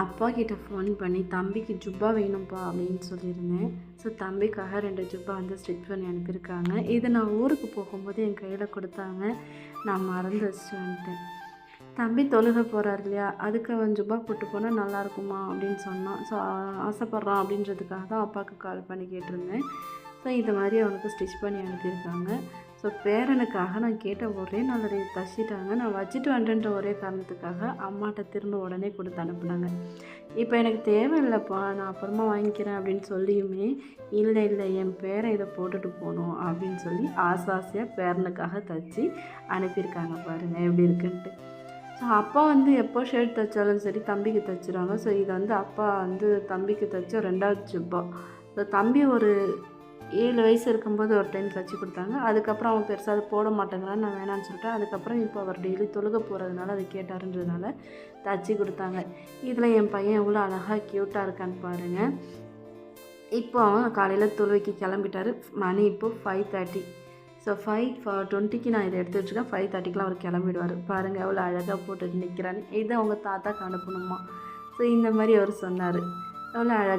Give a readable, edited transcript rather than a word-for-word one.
அப்பா கிட்ட ஃபோன் பண்ணி தம்பிக்கு ஜுப்பா வேணும்ப்பா அப்படின்னு சொல்லியிருந்தேன். ஸோ தம்பிக்காக 2 ஜுப்பா வந்து ஸ்டிச் பண்ணி அனுப்பியிருக்காங்க. இதை நான் ஊருக்கு போகும்போது என் கையில் கொடுத்தாங்க. நான் மறந்து வச்சுட்டு வந்துட்டேன். தம்பி தொழுக போகிறார் இல்லையா, அதுக்கு அவன் ஜுப்பா போட்டு போனால் நல்லாயிருக்குமா அப்படின்னு சொன்னான். ஸோ ஆசைப்பட்றான் அப்படின்றதுக்காக தான் அப்பாவுக்கு கால் பண்ணி கேட்டிருந்தேன். ஸோ இது மாதிரி அவனுக்கு ஸ்டிச் பண்ணி அனுப்பியிருக்காங்க. ஸோ பேரனுக்காக நான் கேட்ட ஒரே நாளில் தச்சிட்டாங்க. நான் வச்சுட்டு வந்துட்டேன்ற ஒரே காரணத்துக்காக அம்மாட்ட திரும்ப உடனே கொடுத்து அனுப்புனாங்க. இப்போ எனக்கு தேவையில்லைப்பா, நான் அப்புறமா வாங்கிக்கிறேன் அப்படின்னு சொல்லியுமே, இல்லை என் பேரன் இதை போட்டுட்டு போகணும் அப்படின்னு சொல்லி ஆசையாக பேரனுக்காக தச்சு அனுப்பியிருக்காங்க. பாருங்கள் எப்படி இருக்குன்ட்டு. ஸோ அப்பா வந்து எப்போ ஷர்ட் தைச்சாலும் சரி தம்பிக்கு தைச்சிடுவாங்க. ஸோ இதை வந்து அப்பா வந்து தம்பிக்கு தைச்ச 2வது ஜுப்பா. ஸோ தம்பி ஒரு 7 வயசு இருக்கும்போது ஒரு டைம் தைச்சி கொடுத்தாங்க. அதுக்கப்புறம் அவன் பெருசாக அதை போட மாட்டேங்கிறான்னு நான் வேணான்னு சொல்லிட்டேன். அதுக்கப்புறம் இப்போ அவர் டெய்லி தொழுக போகிறதுனால அதை கேட்டாருன்றதுனால தைச்சி கொடுத்தாங்க. இதில் என் பையன் எவ்வளோ அழகாக க்யூட்டாக இருக்கான்னு பாருங்கள். இப்போ அவன் காலையில் தொழுவைக்கு கிளம்பிட்டார். மணி இப்போ 5:30. ஸோ 5:20க்கு நான் இதை எடுத்து வச்சுருக்கேன். 5:30க்குலாம் அவர் கிளம்பிடுவார். பாருங்கள் எவ்வளோ அழகாக போட்டுட்டு நிற்கிறான்னு. இதை அவங்க தாத்தாக்கு அனுப்பணுமா. ஸோ இந்த மாதிரி அவர் சொன்னார். எவ்வளோ அழகாக